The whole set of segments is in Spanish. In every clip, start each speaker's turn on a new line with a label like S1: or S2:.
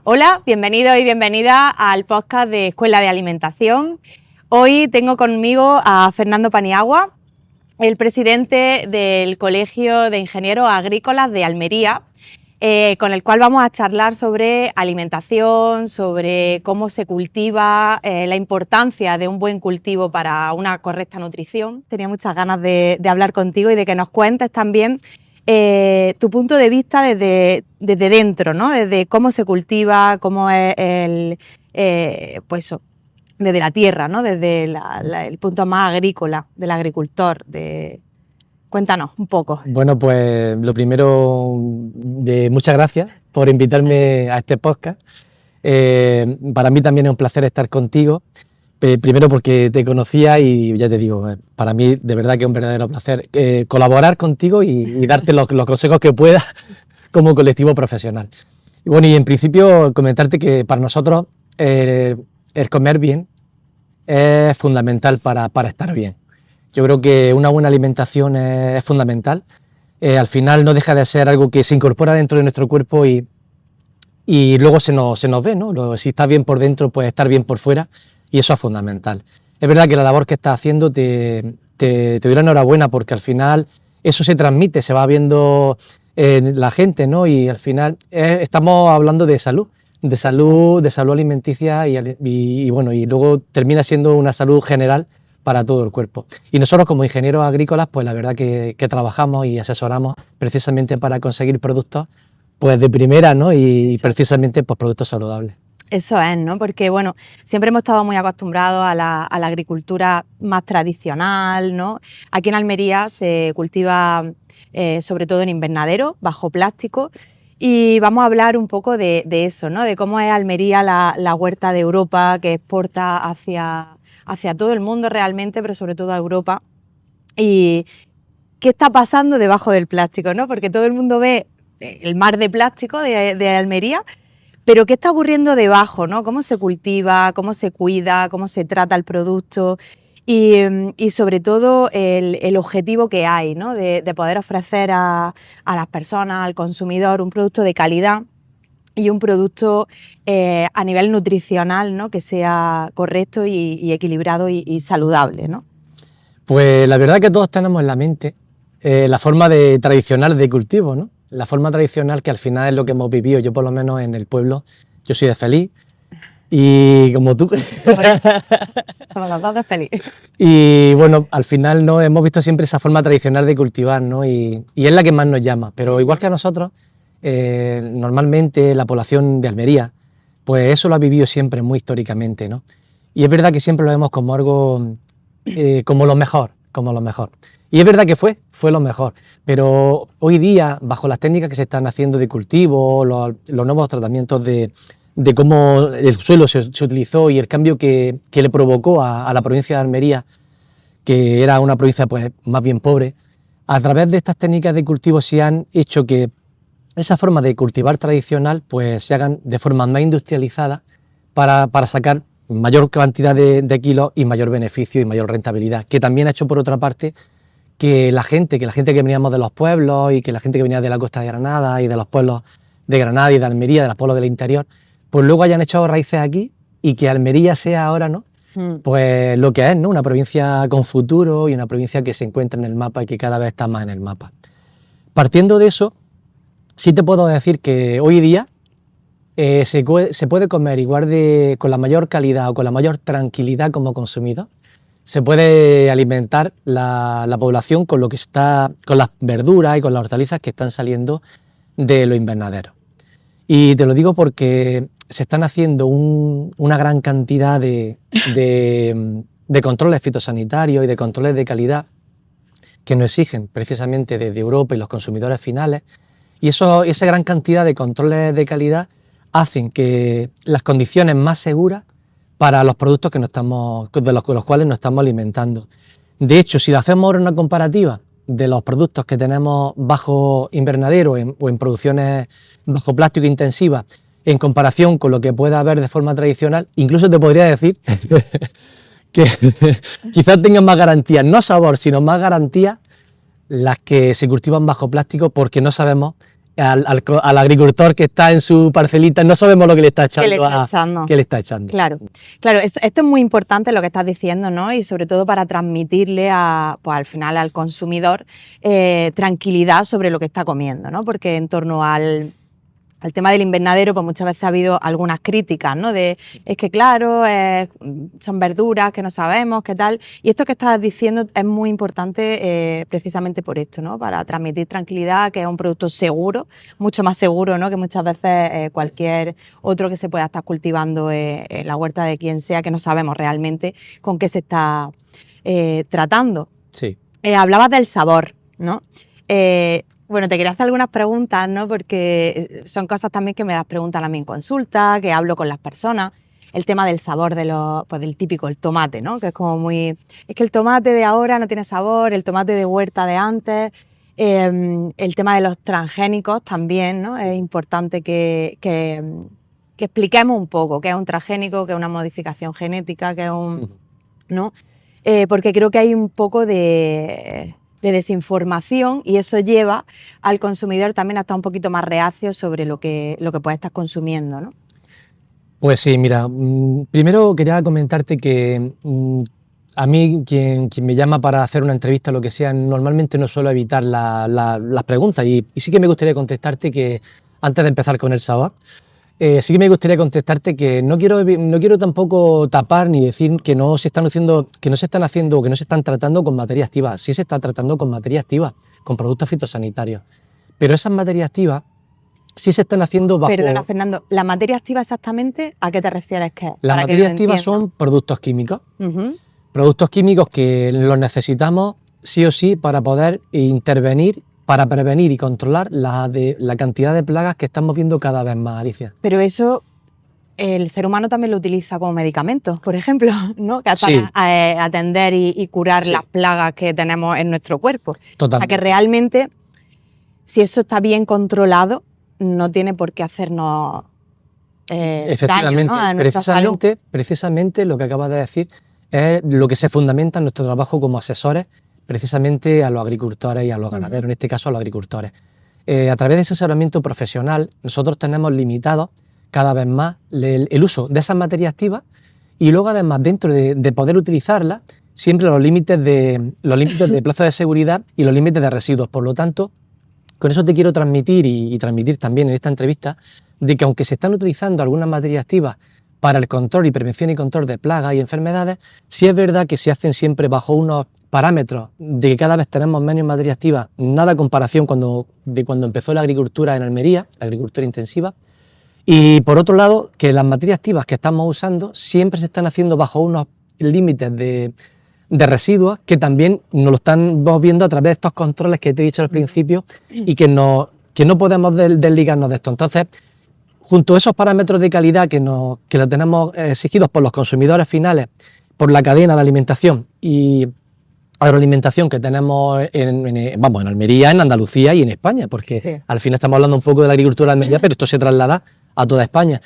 S1: Hola, bienvenido y bienvenida al podcast de Escuela de Alimentación. Hoy tengo conmigo a Fernando Paniagua, el presidente del Colegio de Ingenieros Agrícolas de Almería, con el cual vamos a charlar sobre alimentación, sobre cómo se cultiva, la importancia de un buen cultivo para una correcta nutrición. Tenía muchas ganas de hablar contigo y de que nos cuentes también tu punto de vista desde dentro, ¿no? Desde cómo se cultiva, cómo es desde la tierra, ¿no? Desde el punto más agrícola del agricultor. Cuéntanos un poco.
S2: Bueno, pues lo primero, muchas gracias por invitarme a este podcast. Para mí también es un placer estar contigo. Primero porque te conocía y ya te digo, para mí de verdad que es un verdadero placer colaborar contigo y darte los consejos que pueda como colectivo profesional. Y bueno, y en principio comentarte que para nosotros el comer bien es fundamental para estar bien. Yo creo que una buena alimentación es fundamental. Al final no deja de ser algo que se incorpora dentro de nuestro cuerpo y luego se nos ve, ¿no? Si estás bien por dentro, pues estar bien por fuera, y eso es fundamental. Es verdad que la labor que estás haciendo te doy la enhorabuena, porque al final eso se transmite, se va viendo la gente, ¿no? Y al final estamos hablando de salud alimenticia y bueno, y luego termina siendo una salud general para todo el cuerpo. Y nosotros como ingenieros agrícolas, pues la verdad que trabajamos y asesoramos precisamente para conseguir productos pues de primera, ¿no? Y precisamente pues productos saludables.
S1: Eso es, ¿no? Porque, bueno, siempre hemos estado muy acostumbrados a la agricultura más tradicional, ¿no? Aquí en Almería se cultiva sobre todo en invernadero, bajo plástico, y vamos a hablar un poco de eso, ¿no? De cómo es Almería la huerta de Europa, que exporta hacia todo el mundo realmente, pero sobre todo a Europa. Y qué está pasando debajo del plástico, ¿no? Porque todo el mundo ve el mar de plástico de Almería, pero ¿qué está ocurriendo debajo, ¿no? ¿Cómo se cultiva, cómo se cuida, cómo se trata el producto? Y sobre todo el objetivo que hay, ¿no? De poder ofrecer a las personas, al consumidor, un producto de calidad y un producto a nivel nutricional, ¿no? Que sea correcto y equilibrado y saludable, ¿no?
S2: Pues la verdad que todos tenemos en la mente la forma tradicional de cultivo, ¿no? La forma tradicional que al final es lo que hemos vivido. Yo por lo menos en el pueblo, yo soy de Feliz y como tú.
S1: Somos los dos de Feliz.
S2: Y bueno, al final no hemos visto siempre esa forma tradicional de cultivar, ¿no? Y es la que más nos llama. Pero igual que a nosotros, normalmente la población de Almería, pues eso lo ha vivido siempre muy históricamente, ¿no? Y es verdad que siempre lo vemos como algo, como lo mejor. Y es verdad que fue lo mejor, pero hoy día, bajo las técnicas que se están haciendo de cultivo, los nuevos tratamientos de cómo el suelo se utilizó y el cambio que le provocó a la provincia de Almería, que era una provincia pues más bien pobre, a través de estas técnicas de cultivo se han hecho que esa forma de cultivar tradicional pues se hagan de forma más industrializada para sacar mayor cantidad de kilos y mayor beneficio y mayor rentabilidad, que también ha hecho por otra parte que la gente que veníamos de los pueblos y que la gente que venía de la costa de Granada y de los pueblos de Granada y de Almería, de los pueblos del interior, pues luego hayan echado raíces aquí y que Almería sea ahora, ¿no? Pues lo que es, ¿no? Una provincia con futuro y una provincia que se encuentra en el mapa y que cada vez está más en el mapa. Partiendo de eso, sí te puedo decir que hoy día se puede comer con la mayor calidad o con la mayor tranquilidad como consumidor. Se puede alimentar la población con las verduras y con las hortalizas que están saliendo de los invernaderos. Y te lo digo porque se están haciendo una gran cantidad de controles fitosanitarios y de controles de calidad que nos exigen precisamente desde Europa y los consumidores finales. Y esa gran cantidad de controles de calidad hacen que las condiciones más seguras para los productos con los cuales nos estamos alimentando. De hecho, si hacemos ahora una comparativa de los productos que tenemos bajo invernadero o en producciones bajo plástico intensivas en comparación con lo que pueda haber de forma tradicional, incluso te podría decir que quizás tengan más garantías, no sabor, sino más garantías las que se cultivan bajo plástico, porque no sabemos al agricultor que está en su parcelita, no sabemos lo que le está echando. ¿Qué le está echando?
S1: Claro, claro, esto es muy importante lo que estás diciendo, ¿no? Y sobre todo para transmitirle pues al final al consumidor tranquilidad sobre lo que está comiendo, ¿no? Porque en torno al tema del invernadero, pues muchas veces ha habido algunas críticas, ¿no? Es que claro, son verduras que no sabemos, qué tal. Y esto que estás diciendo es muy importante precisamente por esto, ¿no? Para transmitir tranquilidad, que es un producto seguro, mucho más seguro, ¿no? Que muchas veces cualquier otro que se pueda estar cultivando en la huerta de quien sea, que no sabemos realmente con qué se está tratando.
S2: Sí.
S1: Hablabas del sabor, ¿no? Bueno, te quería hacer algunas preguntas, ¿no? Porque son cosas también que me las preguntan a mí en consulta, que hablo con las personas. El tema del sabor pues del típico, el tomate, ¿no? Que es como muy... Es que el tomate de ahora no tiene sabor, el tomate de huerta de antes. El tema de los transgénicos también, ¿no? Es importante que expliquemos un poco qué es un transgénico, qué es una modificación genética, qué es un... ¿no? Porque creo que hay un poco de desinformación y eso lleva al consumidor también a estar un poquito más reacio sobre lo que puede estar consumiendo, ¿no?
S2: Pues sí, mira, primero quería comentarte que a mí quien me llama para hacer una entrevista o lo que sea, normalmente no suelo evitar las preguntas y sí que me gustaría contestarte que antes de empezar con el sabor, sí que me gustaría contestarte que no quiero tampoco tapar ni decir que no se están haciendo o que no se están tratando con materia activa. Sí se está tratando con materia activa, con productos fitosanitarios. Pero esas materias activas sí se están haciendo bajo...
S1: Perdona, Fernando, ¿la materia activa exactamente a qué te refieres?
S2: Las materias activas son productos químicos. Productos químicos que los necesitamos sí o sí para poder intervenir, para prevenir y controlar la cantidad de plagas que estamos viendo cada vez más, Alicia.
S1: Pero eso el ser humano también lo utiliza como medicamento, por ejemplo, ¿no? Para atender y curar las plagas que tenemos en nuestro cuerpo.
S2: Totalmente.
S1: O sea que realmente, si eso está bien controlado, no tiene por qué hacernos
S2: efectivamente,
S1: daño, ¿no? A nuestra salud.
S2: Precisamente lo que acabas de decir es lo que se fundamenta en nuestro trabajo como asesores precisamente a los agricultores y a los ganaderos, en este caso a los agricultores. A través de ese asesoramiento profesional nosotros tenemos limitado cada vez más el uso de esas materias activas y luego además dentro de poder utilizarlas siempre los límites de plazo de seguridad y los límites de residuos. Por lo tanto, con eso te quiero transmitir y transmitir también en esta entrevista de que aunque se están utilizando algunas materias activas para el control y prevención y control de plagas y enfermedades, sí es verdad que se hacen siempre bajo unos parámetros de que cada vez tenemos menos materia activa, nada a comparación de cuando empezó la agricultura en Almería, la agricultura intensiva, y por otro lado que las materias activas que estamos usando siempre se están haciendo bajo unos límites de residuos que también nos lo estamos viendo a través de estos controles que te he dicho al principio y que no podemos desligarnos de esto. Entonces, junto a esos parámetros de calidad que lo tenemos exigidos por los consumidores finales, por la cadena de alimentación y agroalimentación que tenemos en Almería, en Andalucía y en España, porque sí, al final estamos hablando un poco de la agricultura de Almería, pero esto se traslada a toda España.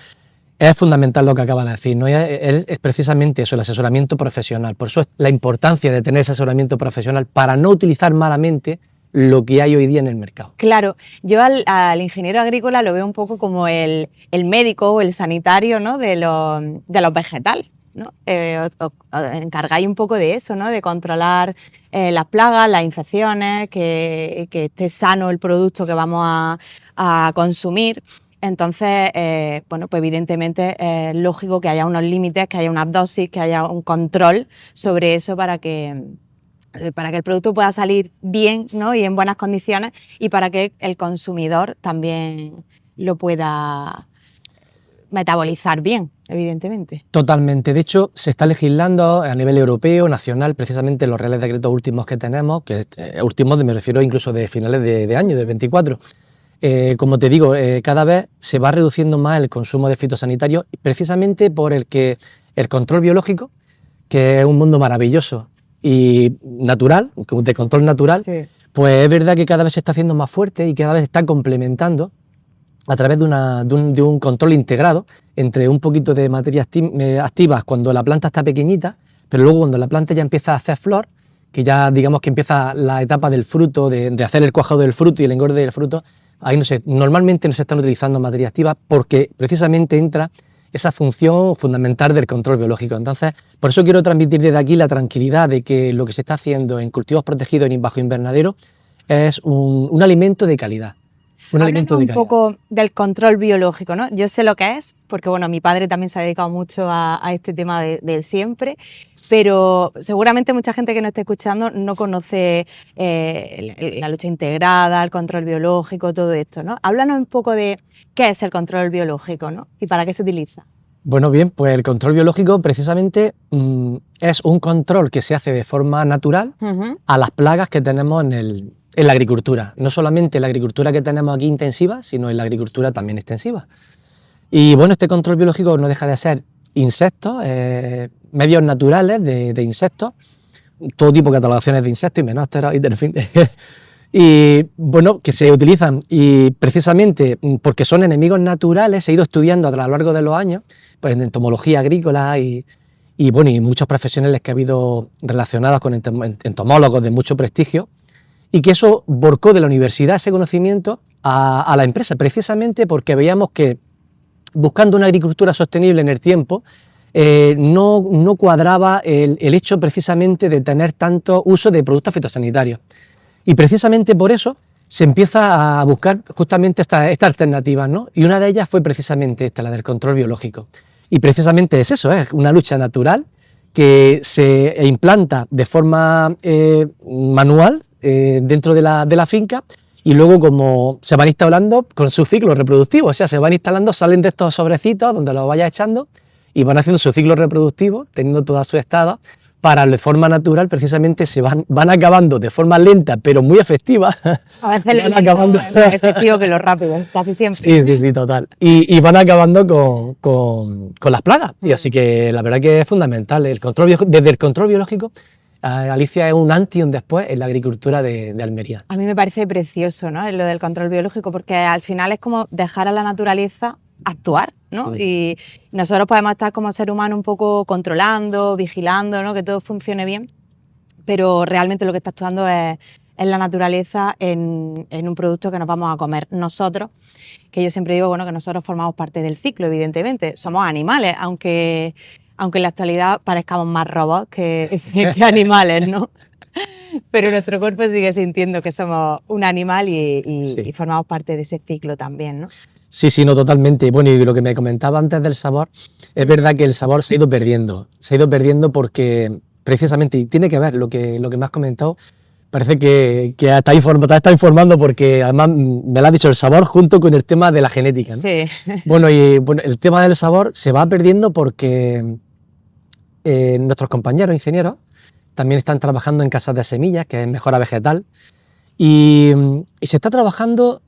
S2: Es fundamental lo que acaba de decir, ¿no? Es precisamente eso, el asesoramiento profesional. Por eso es la importancia de tener ese asesoramiento profesional para no utilizar malamente lo que hay hoy día en el mercado.
S1: Claro, yo al ingeniero agrícola lo veo un poco como el médico o el sanitario, ¿no? de los vegetales, ¿no? Os encargáis un poco de eso, ¿no? De controlar las plagas, las infecciones, que esté sano el producto que vamos a consumir. Entonces, bueno, pues evidentemente es lógico que haya unos límites, que haya unas dosis, que haya un control sobre eso para que el producto pueda salir bien, ¿no? Y en buenas condiciones y para que el consumidor también lo pueda metabolizar bien, evidentemente.
S2: Totalmente. De hecho, se está legislando a nivel europeo, nacional, precisamente los reales decretos últimos que tenemos, que últimos me refiero incluso de finales de año, del 24. Como te digo, cada vez se va reduciendo más el consumo de fitosanitarios precisamente por el control biológico, que es un mundo maravilloso y natural, de control natural, sí, pues es verdad que cada vez se está haciendo más fuerte y cada vez se está complementando a través de un control integrado entre un poquito de materias activas cuando la planta está pequeñita, pero luego cuando la planta ya empieza a hacer flor que ya digamos que empieza la etapa del fruto, de hacer el cuajado del fruto y el engorde del fruto, ahí normalmente no se están utilizando materia activa porque precisamente entra esa función fundamental del control biológico. Entonces, por eso quiero transmitir desde aquí la tranquilidad de que lo que se está haciendo en cultivos protegidos bajo invernadero es un alimento de calidad.
S1: Háblanos un poco del control biológico, ¿no? Yo sé lo que es, porque bueno, mi padre también se ha dedicado mucho a este tema de siempre, pero seguramente mucha gente que nos esté escuchando no conoce la lucha integrada, el control biológico, todo esto, ¿no? Háblanos un poco de qué es el control biológico, ¿no? Y para qué se utiliza.
S2: Bueno, bien, pues el control biológico precisamente es un control que se hace de forma natural a las plagas que tenemos en la agricultura. No solamente en la agricultura que tenemos aquí intensiva, sino en la agricultura también extensiva. Y bueno, este control biológico no deja de ser insectos, medios naturales de insectos, todo tipo de catalogaciones de insectos, himenópteros y delfines. Y bueno, que se utilizan y precisamente porque son enemigos naturales, se ha ido estudiando a lo largo de los años, pues en entomología agrícola y bueno, y muchos profesionales que ha habido relacionados con entomólogos de mucho prestigio, y que eso volcó de la universidad ese conocimiento a la empresa, precisamente porque veíamos que buscando una agricultura sostenible en el tiempo, no cuadraba el hecho precisamente de tener tanto uso de productos fitosanitarios. Y precisamente por eso se empieza a buscar justamente esta alternativa, ¿no? Y una de ellas fue precisamente esta, la del control biológico. Y precisamente es eso, es una lucha natural que se implanta de forma manual dentro de la finca, y luego como se van instalando con su ciclo reproductivo, o sea, se van instalando, salen de estos sobrecitos donde los vayas echando y van haciendo su ciclo reproductivo, teniendo toda su estado, para de forma natural precisamente se van acabando de forma lenta pero muy efectiva.
S1: A veces van acabando es más efectivo que lo rápido, casi siempre.
S2: Sí, total. Y van acabando con las plagas. Y así que la verdad que es fundamental. Desde el control biológico, Alicia, es un antes y un después en la agricultura de Almería.
S1: A mí me parece precioso, ¿no?, lo del control biológico, porque al final es como dejar a la naturaleza actuar, ¿no? Y nosotros podemos estar como ser humano un poco controlando, vigilando, ¿no?, que todo funcione bien, pero realmente lo que está actuando es la naturaleza en un producto que nos vamos a comer nosotros, que yo siempre digo, bueno, que nosotros formamos parte del ciclo, evidentemente, somos animales, aunque en la actualidad parezcamos más robots que animales, ¿no? Pero nuestro cuerpo sigue sintiendo que somos un animal y formamos parte de ese ciclo también, ¿no?
S2: Sí, no, totalmente. Bueno, y lo que me comentaba antes del sabor, es verdad que el sabor se ha ido perdiendo porque precisamente, y tiene que ver lo que me has comentado, parece que te está informando porque además me lo has dicho, el sabor junto con el tema de la genética, ¿no?
S1: Sí.
S2: Bueno, el tema del sabor se va perdiendo porque nuestros compañeros ingenieros también están trabajando en casas de semillas, que es mejora vegetal, y se está trabajando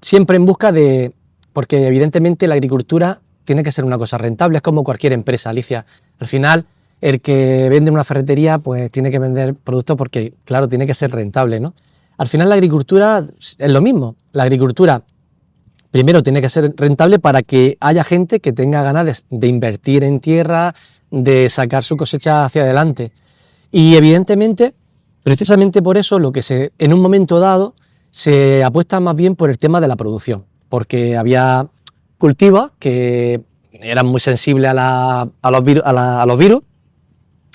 S2: siempre en busca de, porque evidentemente la agricultura tiene que ser una cosa rentable, es como cualquier empresa, Alicia. Al final, el que vende una ferretería, pues tiene que vender productos porque, claro, tiene que ser rentable, ¿no? Al final la agricultura es lo mismo. La agricultura, primero, tiene que ser rentable para que haya gente que tenga ganas de invertir en tierra, de sacar su cosecha hacia adelante. Y evidentemente, precisamente por eso, en un momento dado se apuesta más bien por el tema de la producción, porque había cultivos que eran muy sensibles a los virus,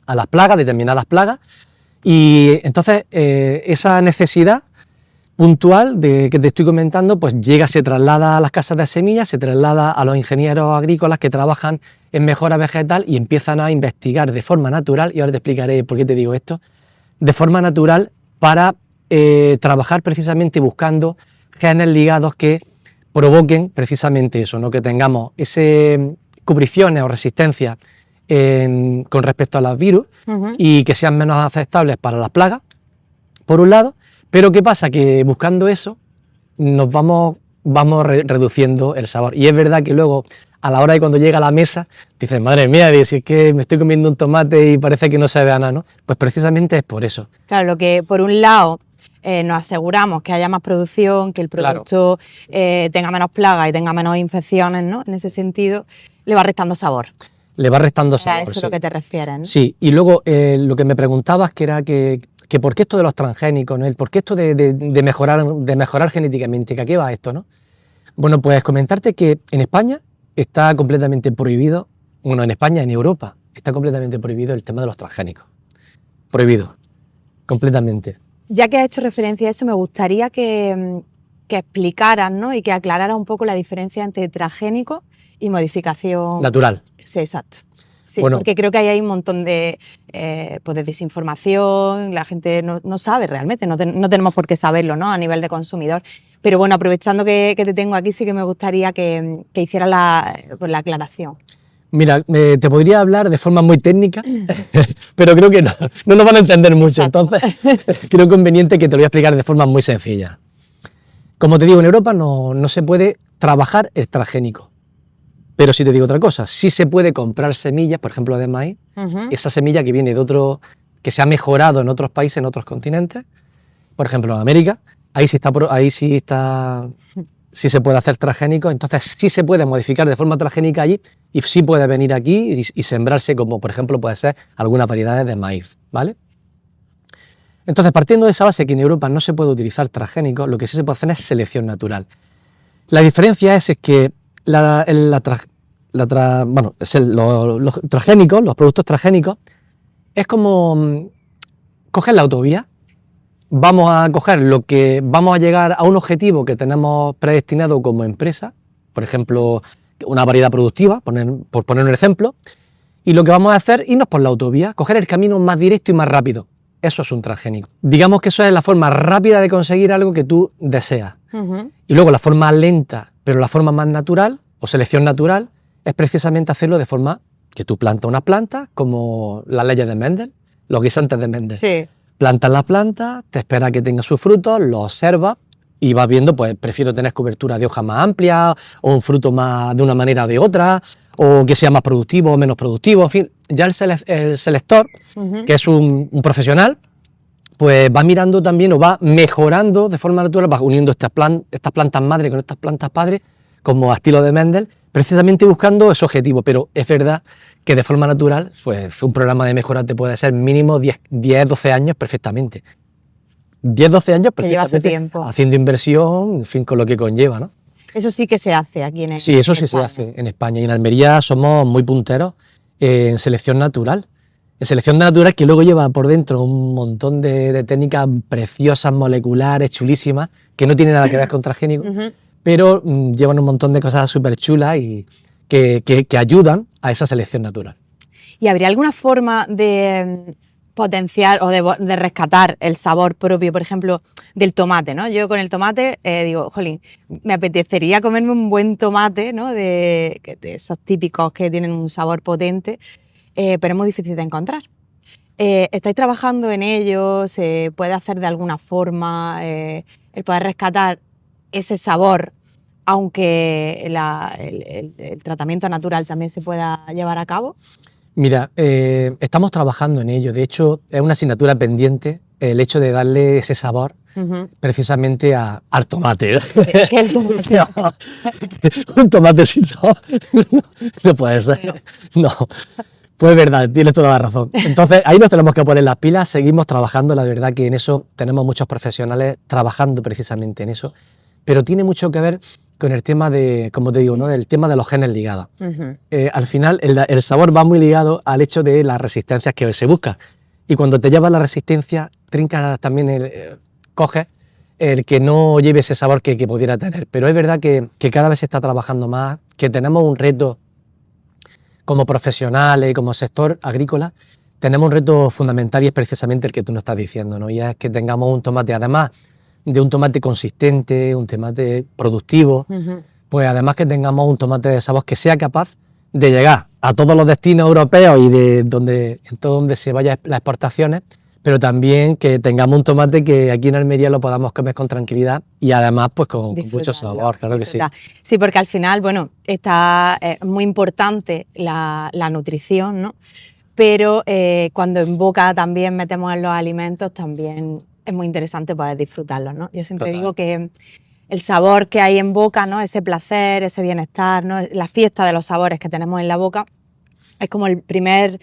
S2: a las plagas, determinadas plagas, y entonces esa necesidad puntual que te estoy comentando, pues se traslada a las casas de semillas, se traslada a los ingenieros agrícolas que trabajan en mejora vegetal y empiezan a investigar de forma natural, y ahora te explicaré por qué te digo esto, de forma natural para trabajar precisamente buscando genes ligados que provoquen precisamente eso, ¿no?, que tengamos ese cubriciones o resistencia con respecto a los virus y que sean menos aceptables para las plagas, por un lado. Pero ¿qué pasa? Que buscando eso nos vamos reduciendo el sabor. Y es verdad que luego, a la hora de cuando llega a la mesa, dices, madre mía, si es que me estoy comiendo un tomate y parece que no sabe a nada, ¿no? Pues precisamente es por eso.
S1: Claro, lo que por un lado nos aseguramos que haya más producción, que el producto tenga menos plagas y tenga menos infecciones, ¿no? En ese sentido, le va restando sabor.
S2: Le va restando sabor.
S1: A eso es lo que te refieres, ¿no?
S2: Sí, y luego lo que me preguntabas, que era que que por qué esto de los transgénicos, ¿no? El por qué esto de mejorar genéticamente, que a qué va esto, ¿no? Bueno, pues comentarte que en España está completamente prohibido, bueno, en España, en Europa, está completamente prohibido el tema de los transgénicos. Prohibido, completamente.
S1: Ya que has hecho referencia a eso, me gustaría que explicaras, ¿no? Y que aclararas un poco la diferencia entre transgénico y modificación
S2: Natural.
S1: Sí, exacto. Sí,
S2: Bueno,
S1: porque creo que ahí hay un montón pues de desinformación, la gente no sabe realmente, no tenemos por qué saberlo, ¿no? A nivel de consumidor. Pero bueno, aprovechando que te tengo aquí, sí que me gustaría que hicieras pues la aclaración.
S2: mira, te podría hablar de forma muy técnica, pero creo que no nos van a entender mucho.
S1: Exacto.
S2: Entonces, creo conveniente que te lo voy a explicar de forma muy sencilla. Como te digo, en Europa no se puede trabajar el transgénico. Pero si te digo otra cosa, sí se puede comprar semillas, por ejemplo, de maíz, esa semilla que viene de otro, que se ha mejorado en otros países, en otros continentes, por ejemplo, en América, ahí sí se puede hacer transgénico, entonces sí se puede modificar de forma transgénica allí y sí puede venir aquí y sembrarse, como por ejemplo puede ser algunas variedades de maíz, ¿vale? Entonces, partiendo de esa base que en Europa no se puede utilizar transgénicos, lo que sí se puede hacer es selección natural. La diferencia es que los transgénicos, los productos transgénicos, es como coger la autovía. Vamos a llegar a un objetivo que tenemos predestinado como empresa, por ejemplo, una variedad productiva, por poner un ejemplo, y lo que vamos a hacer es irnos por la autovía, coger el camino más directo y más rápido. Eso es un transgénico. Digamos que eso es la forma rápida de conseguir algo que tú deseas. Y luego la forma lenta, pero la forma más natural, o selección natural, es precisamente hacerlo de forma que tú plantas una planta, como las leyes de Mendel, los guisantes de Mendel.
S1: Sí.
S2: Plantas la planta, te esperas que tenga sus frutos, los observas y vas viendo, pues prefiero tener cobertura de hojas más amplia, o un fruto más de una manera o de otra, o que sea más productivo o menos productivo, en fin. Ya el selector, que es un profesional, pues va mirando también o va mejorando de forma natural, va uniendo estas plantas madre con estas plantas padres, como a estilo de Mendel, precisamente buscando ese objetivo. Pero es verdad que de forma natural, pues un programa de mejora te puede ser mínimo 10-12 años perfectamente. 10-12 años perfectamente haciendo inversión, en fin, con lo que conlleva, ¿no?
S1: Eso sí que se hace aquí en
S2: Sí, eso sí se hace en España. Y en Almería somos muy punteros en selección natural. En selección natural, que luego lleva por dentro un montón de técnicas preciosas, moleculares, chulísimas, que no tienen nada que ver con transgénicos, pero llevan un montón de cosas súper chulas y que ayudan a esa selección natural.
S1: ¿Y habría alguna forma de potenciar o de rescatar el sabor propio, por ejemplo, del tomate, ¿no? Yo con el tomate digo, jolín, me apetecería comerme un buen tomate, ¿no? De esos típicos que tienen un sabor potente, pero es muy difícil de encontrar. ¿Estáis trabajando en ello? ¿Se puede hacer de alguna forma el poder rescatar ese sabor, aunque el tratamiento natural también se pueda llevar a cabo?
S2: Mira, estamos trabajando en ello. De hecho, es una asignatura pendiente el hecho de darle ese sabor precisamente al tomate.
S1: ¿Qué el tomate?
S2: Un tomate sin sabor no puede ser. No. Pues es verdad, tienes toda la razón. Entonces, ahí nos tenemos que poner las pilas, seguimos trabajando, la verdad que en eso tenemos muchos profesionales trabajando precisamente en eso, pero tiene mucho que ver con el tema de, como te digo, ¿no? El tema de los genes ligados. Al final, el sabor va muy ligado al hecho de las resistencias que se buscan. Y cuando te llevas la resistencia, trincas también, coges el que no lleve ese sabor que pudiera tener. Pero es verdad que cada vez se está trabajando más, que tenemos un reto como profesionales, como sector agrícola, tenemos un reto fundamental y es precisamente el que tú nos estás diciendo, ¿no? Y es que tengamos un tomate, además de un tomate consistente, un tomate productivo, pues además que tengamos un tomate de sabor que sea capaz de llegar a todos los destinos europeos y en todo donde se vayan las exportaciones, pero también que tengamos un tomate que aquí en Almería lo podamos comer con tranquilidad y además pues con mucho sabor, claro que sí.
S1: Sí, porque al final, bueno, está muy importante la nutrición, ¿no? Pero cuando en boca también metemos en los alimentos, también es muy interesante poder disfrutarlos, ¿no? Yo siempre digo que el sabor que hay en boca, ¿no? Ese placer, ese bienestar, ¿no? La fiesta de los sabores que tenemos en la boca es como el primer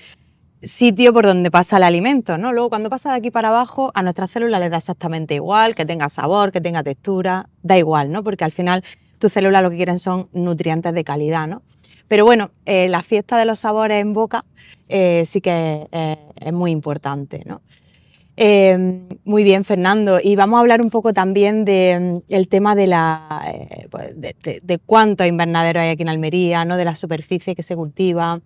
S1: sitio por donde pasa el alimento, ¿no? Luego, cuando pasa de aquí para abajo, a nuestras células les da exactamente igual, que tenga sabor, que tenga textura, da igual, ¿no? Porque al final tus células lo que quieren son nutrientes de calidad, ¿no? Pero bueno, la fiesta de los sabores en boca sí que es muy importante, ¿no? Muy bien, Fernando. Y vamos a hablar un poco también del tema de, pues, de cuántos invernaderos hay aquí en Almería, ¿no? De la superficie que se cultiva,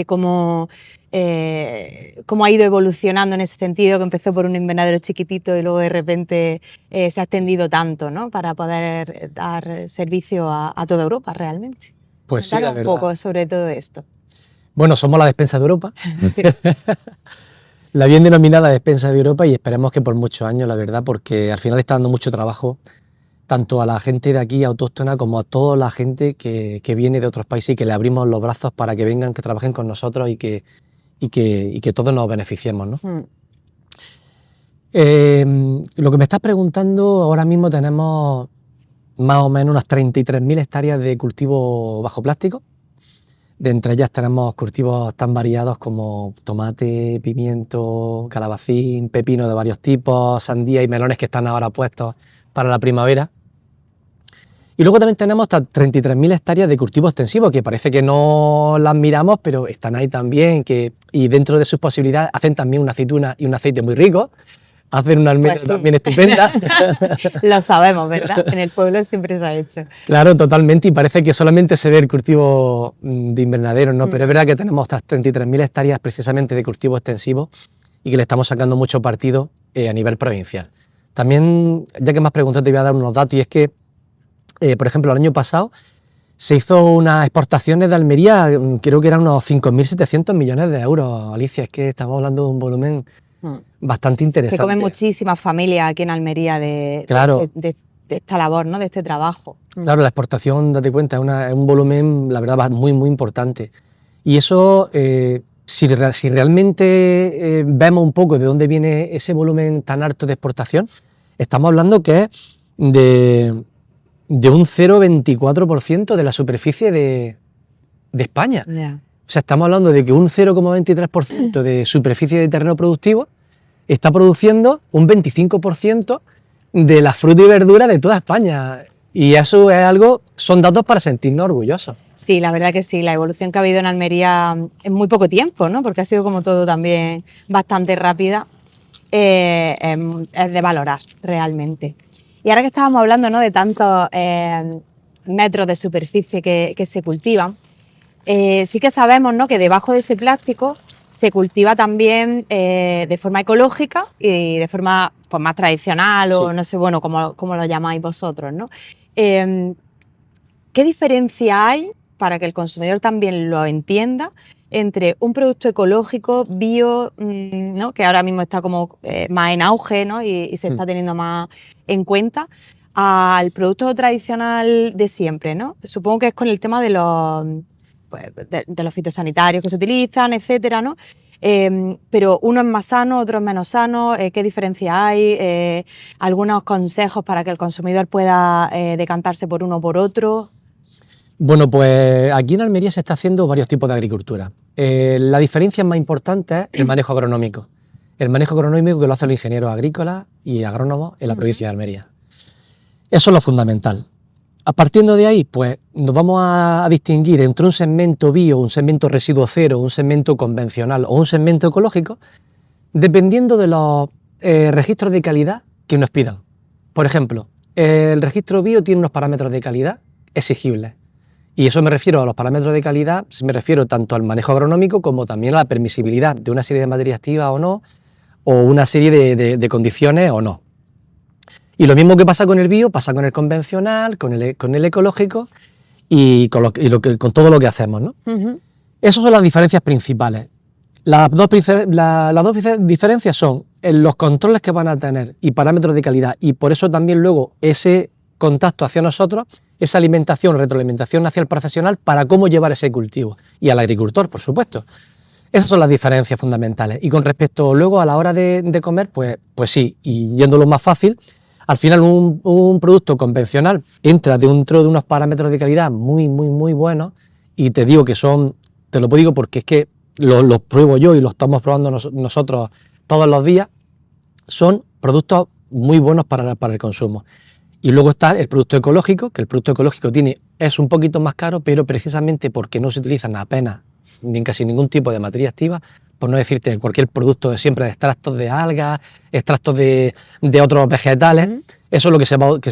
S1: cómo ha ido evolucionando en ese sentido, que empezó por un invernadero chiquitito y luego de repente se ha extendido tanto, ¿no? Para poder dar servicio a toda Europa realmente.
S2: Pues sí, la
S1: Cuéntanos
S2: verdad.
S1: un poco sobre todo esto.
S2: Bueno, somos la despensa de Europa. La bien denominada despensa de Europa, y esperemos que por muchos años, la verdad, porque al final está dando mucho trabajo tanto a la gente de aquí autóctona como a toda la gente que viene de otros países y que le abrimos los brazos para que vengan, que trabajen con nosotros y que todos nos beneficiemos, ¿no? Lo que me estás preguntando, ahora mismo tenemos más o menos unas 33.000 hectáreas de cultivo bajo plástico. De entre ellas tenemos cultivos tan variados como tomate, pimiento, calabacín, pepino de varios tipos, sandía y melones que están ahora puestos para la primavera. Y luego también tenemos hasta 33.000 hectáreas de cultivo extensivo, que parece que no las miramos, pero están ahí también, y dentro de sus posibilidades hacen también una aceituna y un aceite muy rico, hacen una almendra
S1: Pues sí.
S2: también estupenda.
S1: Lo sabemos, ¿verdad? En el pueblo siempre se ha hecho.
S2: Claro, totalmente, y parece que solamente se ve el cultivo de invernadero, ¿no? Pero es verdad que tenemos hasta 33.000 hectáreas precisamente de cultivo extensivo y que le estamos sacando mucho partido a nivel provincial. También, ya que me has preguntado, te voy a dar unos datos, y es que, por ejemplo, el año pasado se hizo unas exportaciones de Almería, creo que eran unos 5.700 millones de euros, Alicia, es que estamos hablando de un volumen bastante interesante.
S1: Que comen muchísimas familias aquí en Almería
S2: Claro.
S1: de esta labor, ¿no? De este trabajo.
S2: Claro, la exportación, date cuenta, es un volumen, la verdad, muy, muy importante. Y eso, si realmente vemos un poco de dónde viene ese volumen tan alto de exportación, estamos hablando que es de un 0,24% de la superficie de España.
S1: Yeah.
S2: O sea, estamos hablando de que un 0,23% de superficie de terreno productivo está produciendo un 25% de la fruta y verdura de toda España. Y eso es algo, son datos para sentirnos orgullosos.
S1: Sí, la verdad que sí, la evolución que ha habido en Almería en muy poco tiempo, ¿no? Porque ha sido como todo también bastante rápida, es de valorar realmente. Y ahora que estábamos hablando, ¿no? De tantos metros de superficie que se cultivan, sí que sabemos, ¿no? Que debajo de ese plástico se cultiva también de forma ecológica y de forma pues, más tradicional, o
S2: Sí.
S1: no sé, bueno, como lo llamáis vosotros, ¿no? ¿Qué diferencia hay, para que el consumidor también lo entienda, entre un producto ecológico, bio, ¿no? Que ahora mismo está como más en auge, ¿no? y se está teniendo más en cuenta, al producto tradicional de siempre, ¿no? Supongo que es con el tema de los, pues, de los fitosanitarios que se utilizan, etcétera, ¿no? Pero uno es más sano, otro es menos sano. ¿Qué diferencia hay? ¿Algunos consejos para que el consumidor pueda decantarse por uno o por otro?
S2: Bueno, pues aquí en Almería se está haciendo varios tipos de agricultura. La diferencia más importante es el manejo agronómico. El manejo agronómico que lo hacen los ingenieros agrícolas y agrónomos en la provincia de Almería. Eso es lo fundamental. A partir de ahí, pues nos vamos a distinguir entre un segmento bio, un segmento residuo cero, un segmento convencional o un segmento ecológico, dependiendo de los registros de calidad que nos pidan. Por ejemplo, el registro bio tiene unos parámetros de calidad exigibles. Y eso me refiero a los parámetros de calidad, me refiero tanto al manejo agronómico como también a la permisibilidad de una serie de materias activas o no, o una serie de condiciones o no. Y lo mismo que pasa con el bio, pasa con el convencional, con el ecológico y con todo lo que hacemos, ¿no? Esas son las diferencias principales. Las dos diferencias son los controles que van a tener y parámetros de calidad, y por eso también luego ese contacto hacia nosotros, esa alimentación, retroalimentación hacia el profesional para cómo llevar ese cultivo, y al agricultor, por supuesto. Esas son las diferencias fundamentales. Y con respecto luego a la hora de comer, pues sí, y yendo lo más fácil, al final un producto convencional entra dentro de unos parámetros de calidad muy, muy, muy buenos, y te digo que son, te lo digo porque es que los pruebo yo y los estamos probando nosotros todos los días, son productos muy buenos para el consumo. Y luego está el producto ecológico, que el producto ecológico es un poquito más caro, pero precisamente porque no se utilizan apenas ni casi ningún tipo de materia activa, por no decirte cualquier producto siempre de extractos de algas, extractos de otros vegetales, eso es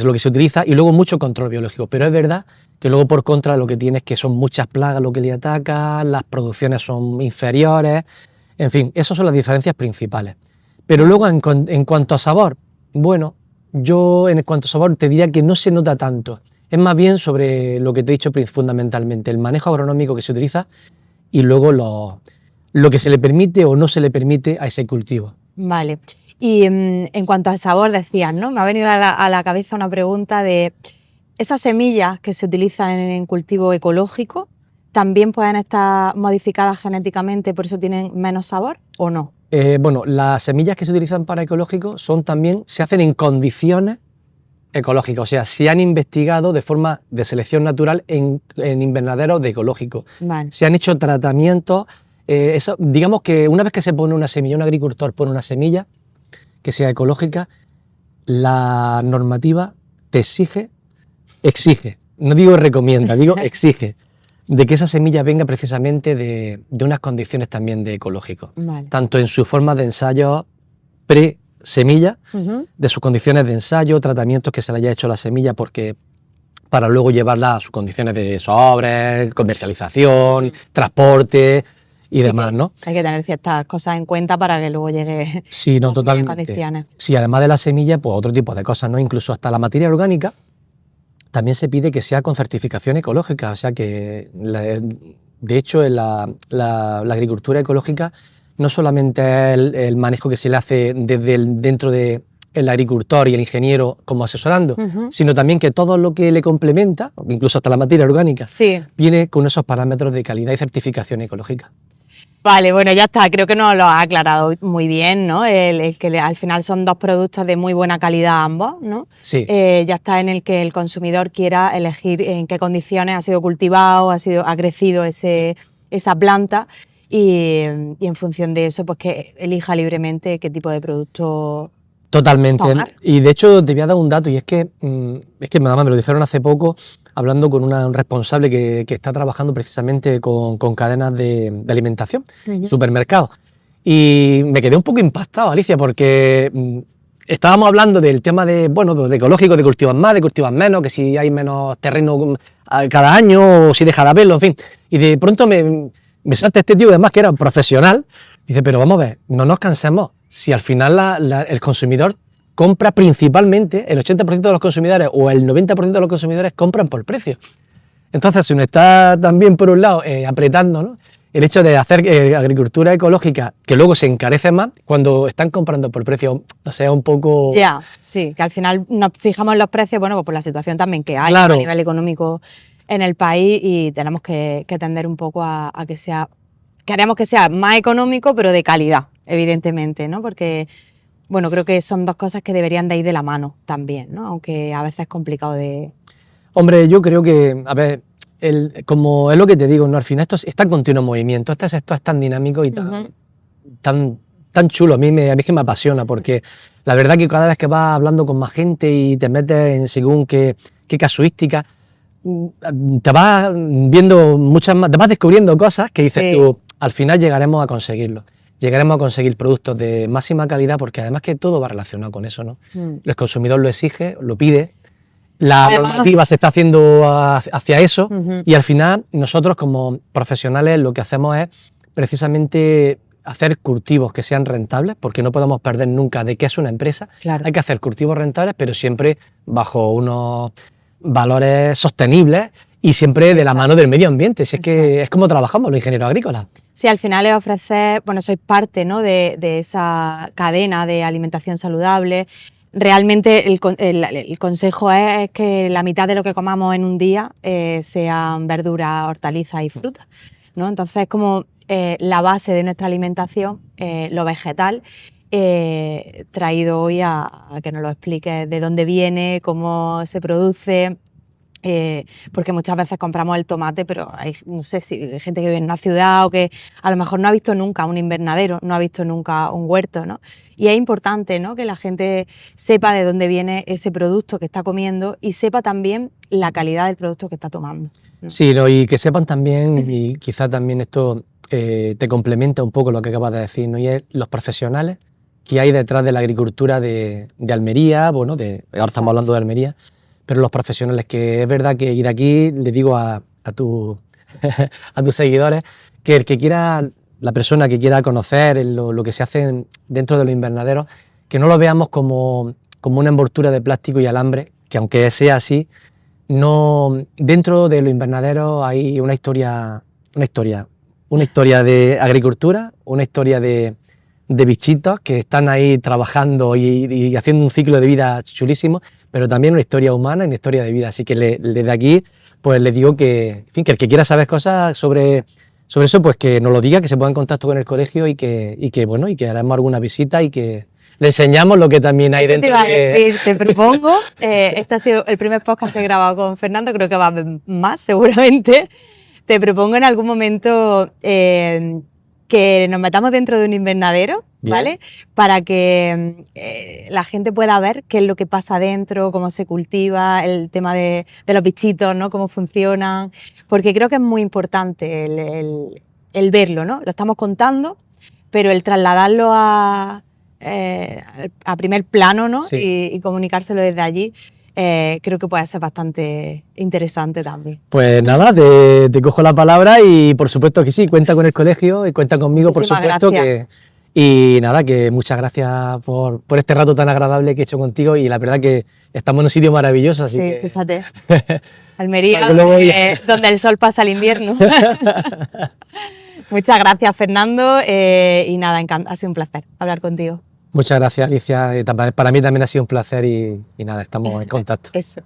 S2: lo que se utiliza, y luego mucho control biológico. Pero es verdad que luego por contra lo que tiene es que son muchas plagas lo que le atacan, las producciones son inferiores, en fin, esas son las diferencias principales. Pero luego en cuanto a sabor, bueno, yo en cuanto a sabor te diría que no se nota tanto. Es más bien sobre lo que te he dicho fundamentalmente, el manejo agronómico que se utiliza y luego lo que se le permite o no se le permite a ese cultivo.
S1: Vale. Y en cuanto al sabor, decías, ¿no? Me ha venido a la cabeza una pregunta de esas semillas que se utilizan en cultivo ecológico, ¿también pueden estar modificadas genéticamente, por eso tienen menos sabor o no?
S2: Bueno, las semillas que se utilizan para ecológico se hacen en condiciones ecológicas, o sea, se han investigado de forma de selección natural en invernaderos de ecológico.
S1: Vale.
S2: Se han hecho tratamientos, digamos que una vez que se pone una semilla, un agricultor pone una semilla que sea ecológica, la normativa te exige, no digo recomienda, digo exige, de que esa semilla venga precisamente de unas condiciones también de ecológico,
S1: Vale.
S2: tanto en su forma de ensayo pre-semilla, de sus condiciones de ensayo, tratamientos que se le haya hecho a la semilla para luego llevarla a sus condiciones de sobre, comercialización, transporte y demás, ¿no?
S1: Hay que tener ciertas cosas en cuenta para que luego llegue
S2: sí, no, totalmente.
S1: condiciones.
S2: Sí, además de la semilla, pues otro tipo de cosas, ¿no? Incluso hasta la materia orgánica también se pide que sea con certificación ecológica, o sea que, de hecho, en la agricultura ecológica no solamente es el manejo que se le hace dentro del agricultor y el ingeniero como asesorando, sino también que todo lo que le complementa, incluso hasta la materia orgánica, viene con esos parámetros de calidad y certificación ecológica.
S1: Vale, bueno, ya está, creo que nos lo ha aclarado muy bien, ¿no? El que al final son dos productos de muy buena calidad ambos, ¿no?
S2: Sí.
S1: Ya está en el que el consumidor quiera elegir en qué condiciones ha sido cultivado, ha crecido esa planta y en función de eso, pues que elija libremente qué tipo de producto.
S2: Totalmente.
S1: Tomar.
S2: Y de hecho te voy a dar un dato, y es que me lo dijeron hace poco, hablando con un responsable que está trabajando precisamente con cadenas de alimentación, supermercados. Y me quedé un poco impactado, Alicia, porque estábamos hablando del tema de ecológico, de cultivos más, de cultivos menos, que si hay menos terreno cada año o si deja de haberlo, en fin. Y de pronto me salta este tío, además que era un profesional, dice, pero vamos a ver, no nos cansemos. Si al final el consumidor compra principalmente, el 80% de los consumidores o el 90% de los consumidores compran por precio. Entonces, si uno está también, por un lado, apretando, ¿no?, el hecho de hacer agricultura ecológica, que luego se encarece más, cuando están comprando por precio, o sea, un poco.
S1: Ya, sí, que al final nos fijamos en los precios, bueno, pues por la situación también que hay,
S2: claro,
S1: a nivel económico en el país, y tenemos que tender un poco a que haremos que sea más económico, pero de calidad, evidentemente, ¿no? Porque, bueno, creo que son dos cosas que deberían de ir de la mano también, ¿no? Aunque a veces es complicado de.
S2: Hombre, yo creo que, a ver, como es lo que te digo, ¿no? Al final esto está en continuo movimiento, este sector es tan dinámico y tan chulo, a mí es que me apasiona, porque la verdad que cada vez que vas hablando con más gente y te metes en según qué casuística, te vas viendo muchas más, te vas descubriendo cosas que dices tú, al final llegaremos a conseguirlo. Llegaremos a conseguir productos de máxima calidad, porque además que todo va relacionado con eso, ¿no? El consumidor lo exige, lo pide, la normativa se está haciendo hacia eso, y al final nosotros como profesionales lo que hacemos es precisamente hacer cultivos que sean rentables, porque no podemos perder nunca de qué es una empresa.
S1: Claro.
S2: Hay que hacer cultivos rentables, pero siempre bajo unos valores sostenibles y siempre de la mano del medio ambiente. Si es que es como trabajamos los ingenieros agrícolas.
S1: Sí, al final es ofrecer, bueno, sois parte, ¿no?, de esa cadena de alimentación saludable. Realmente el consejo es que la mitad de lo que comamos en un día sean verduras, hortalizas y frutas, ¿no? Entonces es como la base de nuestra alimentación, lo vegetal, traído hoy a que nos lo expliques de dónde viene, cómo se produce, Porque muchas veces compramos el tomate, pero hay, no sé, si hay gente que vive en una ciudad o que a lo mejor no ha visto nunca un invernadero, no ha visto nunca un huerto, ¿no? Y es importante, ¿no?, que la gente sepa de dónde viene ese producto que está comiendo y sepa también la calidad del producto que está tomando, ¿no?
S2: Sí, ¿no? Y que sepan también, y quizá también esto te complementa un poco lo que acabas de decir, ¿no? Y es los profesionales que hay detrás de la agricultura de Almería, bueno, ahora estamos hablando de Almería, pero los profesionales, que es verdad que, y de aquí le digo a tus seguidores, que el que quiera, la persona que quiera conocer lo que se hace dentro de los invernaderos, que no lo veamos como una envoltura de plástico y alambre, que aunque sea así, no, dentro de los invernaderos hay una historia de agricultura, una historia de bichitos que están ahí trabajando y haciendo un ciclo de vida chulísimo, pero también una historia humana y una historia de vida. Así que desde aquí pues le digo que, en fin, que el que quiera saber cosas sobre eso, pues que nos lo diga, que se ponga en contacto con el colegio y que bueno, y que haremos alguna visita y que le enseñamos lo que también hay dentro.
S1: Te propongo, este ha sido el primer podcast que he grabado con Fernando, creo que va a haber más seguramente. Te propongo en algún momento que nos metamos dentro de un invernadero, ¿vale? Para que la gente pueda ver qué es lo que pasa dentro, cómo se cultiva, el tema de los bichitos, ¿no?, cómo funcionan, porque creo que es muy importante el verlo, ¿no? Lo estamos contando, pero el trasladarlo a primer plano, ¿no?
S2: Sí.
S1: Y comunicárselo desde allí, creo que puede ser bastante interesante también.
S2: Pues nada, te cojo la palabra y por supuesto que sí, cuenta con el colegio y cuenta conmigo.
S1: Muchísimas
S2: por supuesto.
S1: gracias.
S2: Y nada, que muchas gracias por este rato tan agradable que he hecho contigo, y la verdad que estamos en un sitio maravilloso. Así que...
S1: fíjate. Almería, donde el sol pasa el invierno. Muchas gracias, Fernando, y nada, ha sido un placer hablar contigo.
S2: Muchas gracias, Alicia. Para mí también ha sido un placer y nada, estamos en contacto.
S1: Eso.